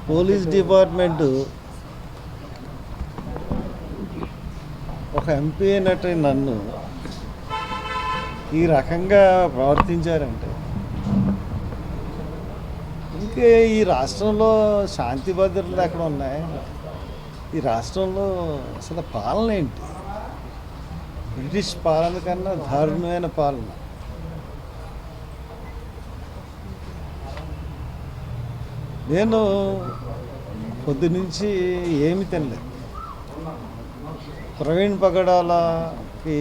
Police department ఒక MP అయినట్టు నన్ను ఈ రకంగా ప్రవర్తించారంటే ఇంకే ఈ రాష్ట్రంలో శాంతి భద్రతలు ఎక్కడ ఉన్నాయి? ఈ రాష్ట్రంలో అసలు పాలన ఏంటి? బ్రిటిష్ పాలన కన్నా దారుణమైన పాలన. నేను పొద్దునుంచి ఏమి తినలేదు. ప్రవీణ్ పగడాలకి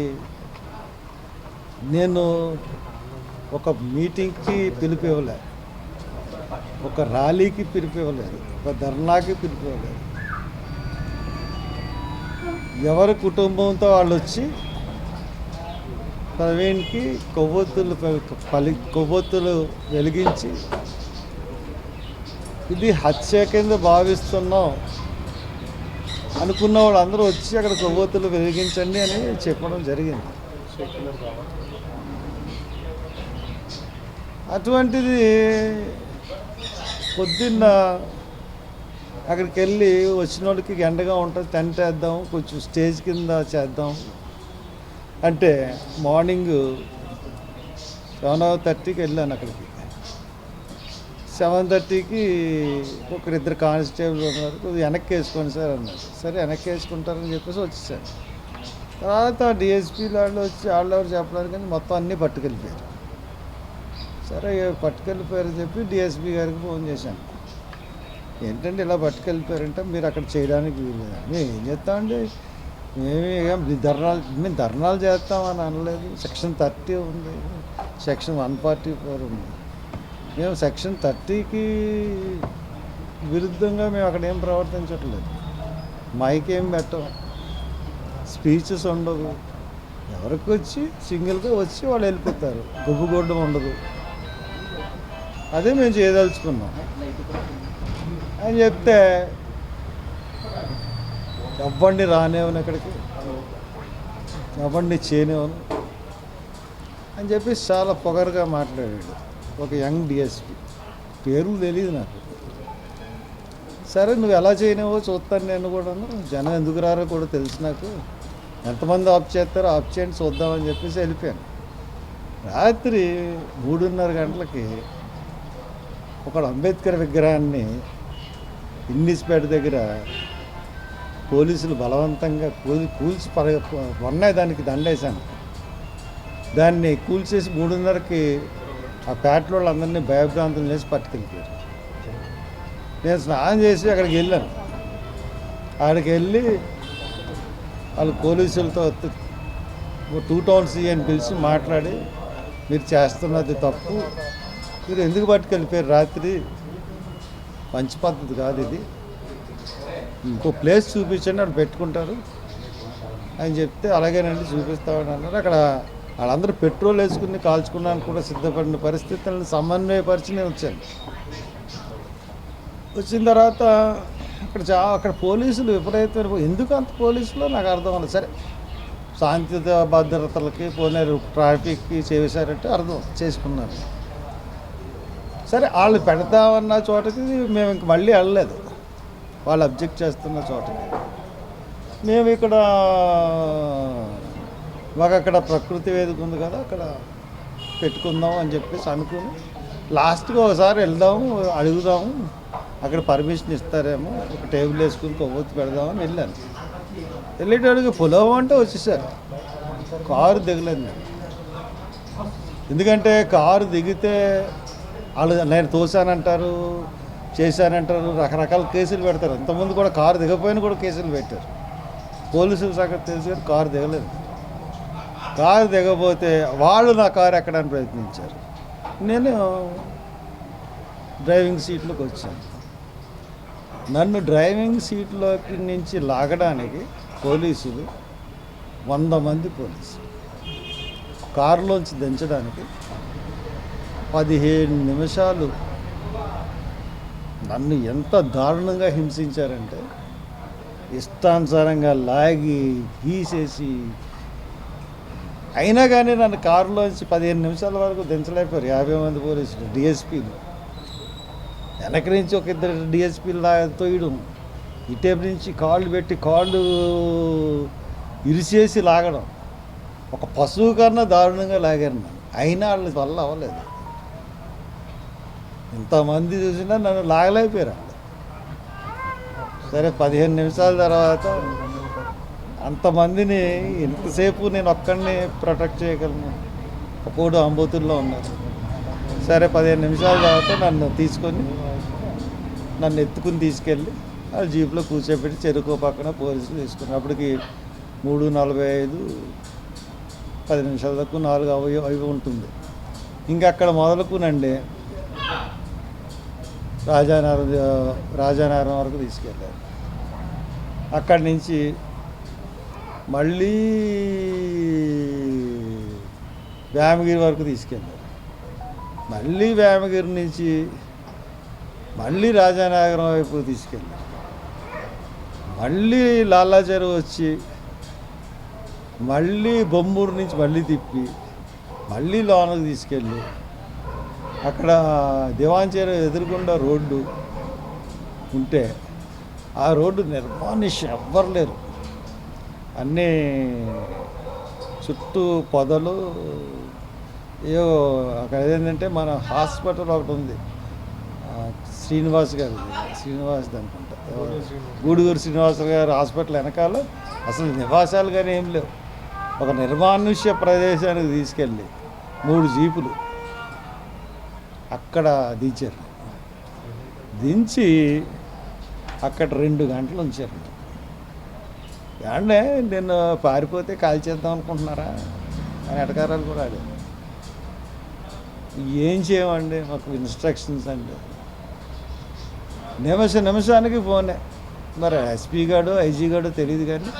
నేను ఒక మీటింగ్కి పిలుపు ఇవ్వలేదు, ఒక ర్యాలీకి పిలుపు ఇవ్వలేదు, ఒక ధర్నాకి పిలుపు ఇవ్వలేదు. ఎవరి కుటుంబంతో వాళ్ళు వచ్చి ప్రవీణ్కి కొవ్వొత్తులు వెలిగించి ఇది హత్య కింద భావిస్తున్నాం అనుకున్న వాళ్ళందరూ వచ్చి అక్కడ కొవ్వొత్తులు వెలిగించండి అని చెప్పడం జరిగింది. అటువంటిది పొద్దున్న అక్కడికి వెళ్ళి వచ్చిన వాళ్ళకి ఎండగా ఉంటుంది, టెంట్ వేద్దాం, కొంచెం స్టేజ్ కింద చేద్దాం అంటే మార్నింగ్ 7:30కి వెళ్ళాను. అక్కడికి 7:30కి ఒకరిద్దరు కానిస్టేబుల్ ఉన్నారు, కొద్దిగా వెనక్కి వేసుకోండి సార్ అన్నారు. సరే వెనక్కి వేసుకుంటారని చెప్పేసి వచ్చేసారు. తర్వాత డిఎస్పీ వాళ్ళు వచ్చి వాళ్ళెవరు చెప్పడానికి కానీ మొత్తం అన్నీ పట్టుకెళ్ళిపోయారు. సరే పట్టుకెళ్ళిపోయారని చెప్పి డిఎస్పీ గారికి ఫోన్ చేశాను. ఏంటంటే ఇలా పట్టుకెళ్ళిపోయారంటే మీరు అక్కడ చేయడానికి వీల్లేదు. మేము ఏం చేస్తామండి, మేము ధర్నాలు చేస్తామని అనలేదు. సెక్షన్ 30 ఉంది, సెక్షన్ 144 ఉంది. మేము సెక్షన్ 30కి విరుద్ధంగా మేము అక్కడ ఏం ప్రవర్తించట్లేదు. మైక్ ఏం పెట్టం, స్పీచెస్ ఉండవు. ఎవరికి వచ్చి సింగిల్గా వచ్చి వాళ్ళు వెళ్ళిపోతారు, గుబ్బుగొడ్డం ఉండదు. అదే మేము చేయదలుచుకున్నాం అని చెప్తే ఎవరిని రానివ్వను, ఎక్కడికి ఎవరిని చేయనివ్వను అని చెప్పి చాలా పొగరుగా మాట్లాడాడు ఒక యంగ్ డిఎస్పీ. పేరు తెలియదు నాకు. సరే నువ్వు ఎలా చేయనివో చూస్తాను నేను కూడా. జనం ఎందుకు రారో కూడా తెలుసు నాకు, ఎంతమంది ఆఫ్ చేస్తారో ఆఫ్ చేయండి చూద్దామని చెప్పేసి వెళ్ళిపోయాను. రాత్రి 3:30 గంటలకి ఒక అంబేద్కర్ విగ్రహాన్ని ఇన్నిస్పేట దగ్గర పోలీసులు బలవంతంగా కూల్చి మొన్నే దానికి దండేశాను. దాన్ని కూల్చేసి 3:30కి ఆ పేటలో వాళ్ళందరినీ భయభ్రాంతం చేసి పట్టుకెళ్ళిపోయారు. నేను స్నానం చేసి అక్కడికి వెళ్ళాను. అక్కడికి వెళ్ళి వాళ్ళు పోలీసులతో 2 టౌన్ సీ అని పిలిచి మాట్లాడి, మీరు చేస్తున్నది తప్పు, మీరు ఎందుకు పట్టుకెళ్ళిపోయారు రాత్రి, మంచి పద్ధతి కాదు ఇది, ఇంకో ప్లేస్ చూపించండి అక్కడ పెట్టుకుంటారు అని చెప్తే అలాగేనండి చూపిస్తామని అన్నారు. అక్కడ వాళ్ళందరూ పెట్రోల్ వేసుకుని కాల్చుకున్నాను కూడా సిద్ధపడిన పరిస్థితులను సమన్వయపరిచి నేను వచ్చాను. వచ్చిన తర్వాత అక్కడ పోలీసులు ఎప్పుడైతే ఎందుకు అంత పోలీసులో నాకు అర్థం అవ్వలేదు. సరే శాంతి భద్రతలకి పోనీ ట్రాఫిక్కి చేశారంటే అర్థం చేసుకున్నారు. సరే వాళ్ళు పెడతామన్న చోటకి మేము ఇంక మళ్ళీ వెళ్ళలేదు. వాళ్ళు అబ్జెక్ట్ చేస్తున్న చోటకి మేము ఇక్కడ మాకు అక్కడ ప్రకృతి వేదిక ఉంది కదా, అక్కడ పెట్టుకుందాం అని చెప్పేసి అనుకుని లాస్ట్గా ఒకసారి వెళ్దాము, అడుగుదాము, అక్కడ పర్మిషన్ ఇస్తారేమో, ఒక టేబుల్ వేసుకుని కొవ్వొత్తి పెడదామని వెళ్ళాను. వెళ్ళేటడుగు పొలవ అంటే వచ్చేసారు. కారు దిగలేదు నేను, ఎందుకంటే కారు దిగితే వాళ్ళు నేను తోసానంటారు, చేశానంటారు, రకరకాల కేసులు పెడతారు. అంతకుముందు కూడా కారు దిగపోయినా కూడా కేసులు పెట్టారు. పోలీసులు సంగతి తెలుసు కానీ కారు దిగలేదు. కారు దిగపోతే వాళ్ళు నా కారు ఎక్కడానికి ప్రయత్నించారు. నేను డ్రైవింగ్ సీట్లోకి వచ్చాను. నన్ను డ్రైవింగ్ సీట్లోకి నుంచి లాగడానికి పోలీసులు 100 మంది పోలీసులు, కారులోంచి దించడానికి 15 నిమిషాలు నన్ను ఎంత దారుణంగా హింసించారంటే, ఇష్టానుసారంగా లాగి గీసేసి, అయినా కానీ నన్ను కారులోంచి 15 నిమిషాల వరకు దించలేకపోయారు 50 మంది పోలీసులు, డిఎస్పీలు వెనక నుంచి ఒక ఇద్దరు డిఎస్పీలు తోయడం, ఇటేపు నుంచి కాళ్ళు పెట్టి కాళ్ళు ఇరిచేసి లాగడం, ఒక పశువు కన్నా దారుణంగా లాగారు నన్ను. అయినా వాళ్ళ వల్ల అవ్వలేదు. ఇంతమంది చూసినా నన్ను లాగలేకపోయారు వాళ్ళు. సరే 15 నిమిషాల తర్వాత అంతమందిని ఎంతసేపు నేను ఒక్కడిని ప్రొటెక్ట్ చేయగలను? ఒకడు అంబోతుల్లో ఉన్నారు. సరే 15 నిమిషాల తర్వాత నన్ను ఎత్తుకుని తీసుకెళ్ళి ఆ జీప్లో కూర్చోబెట్టి చెరుకు పక్కన పోలీసులు తీసుకున్నారు. అప్పటికి 3:45, 10 నిమిషాల దాకా 4 అవి ఉంటుంది. ఇంకా అక్కడ మొదలుకునండి రాజానగరం వరకు తీసుకెళ్ళారు. అక్కడి నుంచి మళ్ళీ వేమగిరి వరకు తీసుకెళ్ళారు. మళ్ళీ వేమగిరి నుంచి మళ్ళీ రాజానగరం వైపు తీసుకెళ్ళారు. మళ్ళీ లాలా చెరువు వచ్చి మళ్ళీ బొమ్మూరు నుంచి మళ్ళీ తిప్పి మళ్ళీ లోనకు తీసుకెళ్ళి అక్కడ దివాన్ చెరువు ఎదురుగుండా రోడ్డు ఉంటే ఆ రోడ్డు నిర్మానుష్యం, ఎవ్వరు లేరు. అన్నీ చుట్టూ పొదలు. ఏవో అక్కడ ఏంటంటే మన హాస్పిటల్ ఒకటి ఉంది, శ్రీనివాస్ అనుకుంటా, గూడూరు శ్రీనివాస్ గారు హాస్పిటల్ వెనకాల అసలు నివాసాలు కానీ ఏం లేవు. ఒక నిర్మానుష్య ప్రదేశానికి తీసుకెళ్ళి 3 జీపులు అక్కడ దించారు. దించి అక్కడ 2 గంటలు ఉంచారు. అంటే నేను పారిపోతే కాల్చేద్దాం అనుకుంటున్నారా అని ఎటకారాలు కూడా ఆడారు. ఏం చేయమండి, మాకు ఇన్స్ట్రక్షన్స్ అండి. నిమిషానికి ఫోనే. మరి ఎస్పీ గాడు ఐజీ గాడు తెలియదు, కానీ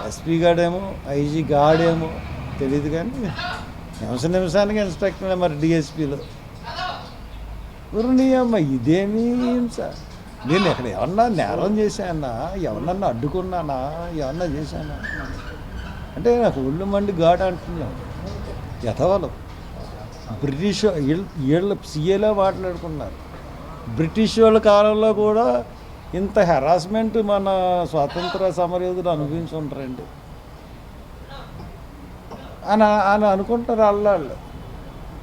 ఎస్పీ గాడేమో ఐజీ గాడేమో తెలియదు, కానీ నిమిషానికి ఇన్స్ట్రక్షన్. మరి డిఎస్పీలో నీ అమ్మ ఇదేమీ సార్, నేను ఇక్కడ ఏమన్నా నేరం చేశానా, ఎవరన్నా అడ్డుకున్నానా, ఏమన్నా చేశానా అంటే నాకు ఒళ్ళు మండి గాడు అంటున్నాను. యథవలు బ్రిటిష్ వీళ్ళ సీఏలో మాట్లాడుకున్నారు. బ్రిటిష్ వాళ్ళ కాలంలో కూడా ఇంత హెరాస్మెంట్ మన స్వాతంత్ర సమరయోధులు అనుభవించి ఉంటారండి అని అనుకుంటారు వాళ్ళు.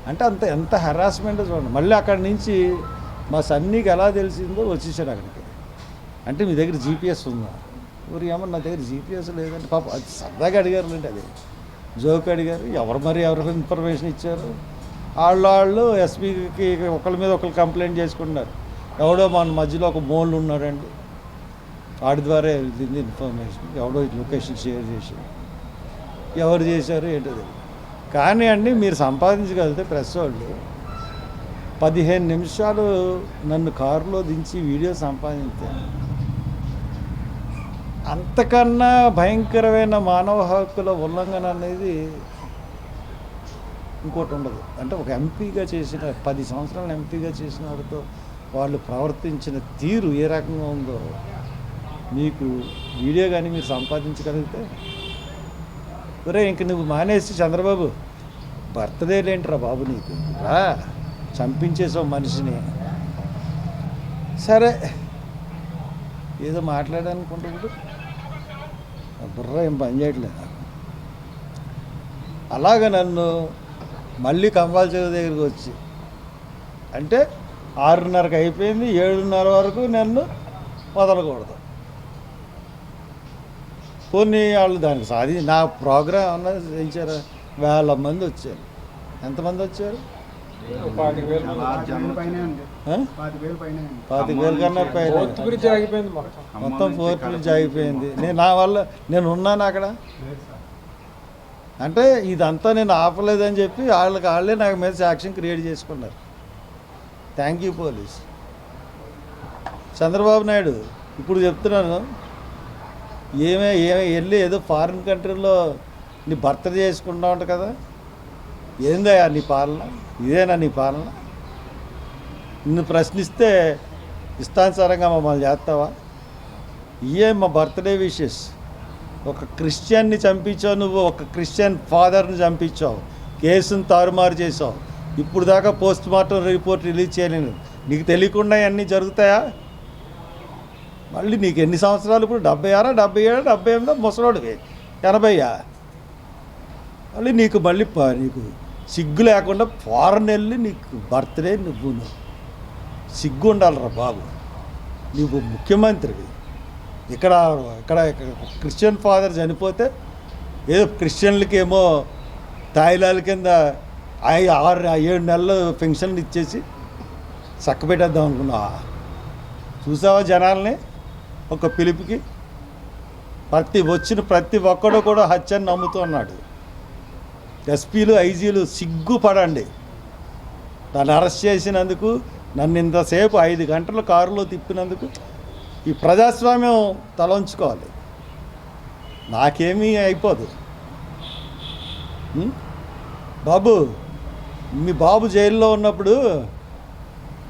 అంటే ఎంత హెరాస్మెంట్ చూడండి. మళ్ళీ అక్కడి నుంచి మా సన్నీకి ఎలా తెలిసిందో వచ్చేసాడు అక్కడికి. అంటే మీ దగ్గర జీపీఎస్ ఉందా? ఊరి ఏమన్నా నా దగ్గర జీపీఎస్ లేదంటే పాప అది సరదాగా అడిగారులేండి, అది జోక్ అడిగారు. ఎవరు ఇన్ఫర్మేషన్ ఇచ్చారు? వాళ్ళు ఎస్పీకి ఒకళ్ళ మీద ఒకళ్ళు కంప్లైంట్ చేసుకున్నారు. ఎవడో మన మధ్యలో ఒక మోళ్ళు ఉన్నాడండి, వాడి ద్వారా వెళ్ళింది ఇన్ఫర్మేషన్. ఎవడో లొకేషన్ షేర్ చేసి ఎవరు చేశారు ఏంటో తెలియదు. కానీ అండి మీరు సంపాదించగలిగితే ప్రెస్ వాళ్ళు 15 నిమిషాలు నన్ను కారులో దించి వీడియో సంపాదించారు. అంతకన్నా భయంకరమైన మానవ హక్కుల ఉల్లంఘన అనేది ఇంకోటి ఉండదు. అంటే ఒక ఎంపీగా చేసిన 10 సంవత్సరాలు ఎంపీగా చేసిన వాడితో వాళ్ళు ప్రవర్తించిన తీరు ఏ రకంగా ఉందో మీకు వీడియో కానీ మీరు సంపాదించగలిగితే, ఒరే ఇంక నువ్వు మానేసి చంద్రబాబు బర్త్డే లేంటిరా బాబు, నీకు రా చంపించేసావు మనిషిని. సరే ఏదో మాట్లాడాలనుకుంటున్నాడు, బుర్ర ఏం పని చేయట్లేదు. అలాగ నన్ను మళ్ళీ కంపాల్ చెరువు దగ్గరికి వచ్చి, అంటే 6:30కి అయిపోయింది, 7:30 వరకు నన్ను వదలకూడదు. పోనీ వాళ్ళు దానికి నా ప్రోగ్రాం ఏమన్నా చేయించారా? 1000 మంది వచ్చారు. ఎంతమంది వచ్చారు? 25,000 కన్నా పైన. మొత్తం 4th బ్రిడ్జ్ ఆగిపోయింది. నేను ఉన్నాను అక్కడ. అంటే ఇదంతా నేను ఆపలేదని చెప్పి వాళ్ళే నాకు మీద సాక్ష్యం క్రియేట్ చేసుకున్నారు. Thank you police. Chandrababu Naidu ఇప్పుడు చెప్తున్నాను, ఏమే వెళ్ళి ఏదో ఫారిన్ కంట్రీలో నీ బర్త్డే చేసుకుంటా ఉంటా కదా, ఏందయ్యా నీ పాలన? ఇదేనా నీ పాలన? నిన్ను ప్రశ్నిస్తే ఇష్టానుసారంగా మమ్మల్ని చేస్తావా? ఇవే మా బర్త్డే విషెస్. ఒక క్రిస్టియన్ని చంపించావు నువ్వు, ఒక క్రిస్టియన్ ఫాదర్ని చంపించావు, కేసును తారుమారు చేసావు. ఇప్పుడు దాకా పోస్ట్ మార్టం రిపోర్ట్ రిలీజ్ చేయలేను. నీకు తెలియకుండా అన్నీ జరుగుతాయా? మళ్ళీ నీకు ఎన్ని సంవత్సరాలు ఇప్పుడు 76, 77, 78 ముసలోడివి 80. మళ్ళీ నీకు నీకు సిగ్గు లేకుండా ఫారెన్ వెళ్ళి నీకు బర్త్డే నువ్వు సిగ్గు ఉండాలిరా బాబు. నువ్వు ముఖ్యమంత్రివి. ఇక్కడ ఇక్కడ క్రిస్టియన్ ఫాదర్ చనిపోతే ఏదో క్రిస్టియన్లకేమో తాయిలాల కింద 6-7 నెలలు పెన్షన్లు ఇచ్చేసి చక్కబెట్టేద్దాం అనుకున్నావా? చూసావా జనాల్ని ఒక పిలుపుకి? ప్రతి ఒక్కడు కూడా హత్యని నమ్ముతూ ఉన్నాడు. ఎస్పీలు, ఐజీలు సిగ్గుపడండి. నన్ను అరెస్ట్ చేసినందుకు, నన్ను ఇంతసేపు 5 గంటలు కారులో తిప్పినందుకు ఈ ప్రజాస్వామ్యం తలంచుకోవాలి. నాకేమీ అయిపోదు బాబు. మీ బాబు జైల్లో ఉన్నప్పుడు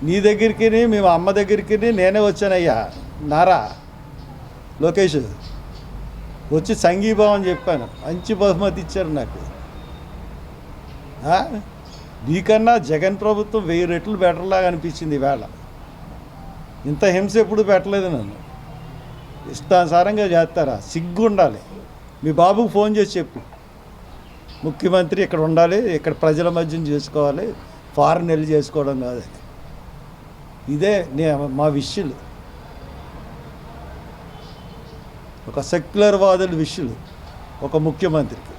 నీ దగ్గరికి, మీ అమ్మ దగ్గరికి నేనే వచ్చానయ్యా. నారా లోకేష్ వచ్చి సంఘీభావం చెప్పాను. మంచి బహుమతి ఇచ్చారు నాకు. నీకన్నా జగన్ ప్రభుత్వం 1000 రెట్లు బెటర్లాగా అనిపించింది ఈవేళ. ఇంత హింస ఎప్పుడు పెట్టలేదు నన్ను. ఇష్టానుసారంగా చేస్తారా? సిగ్గు ఉండాలి. మీ బాబుకు ఫోన్ చేసి చెప్పు, ముఖ్యమంత్రి ఇక్కడ ఉండాలి, ఇక్కడ ప్రజల మధ్యన చేసుకోవాలి, ఫారెన్ వెళ్ళి చేసుకోవడం కాదని. ఇదే మా విషయాలు. ఒక సెక్యులర్ వాదుల విషయాలు ఒక ముఖ్యమంత్రికి.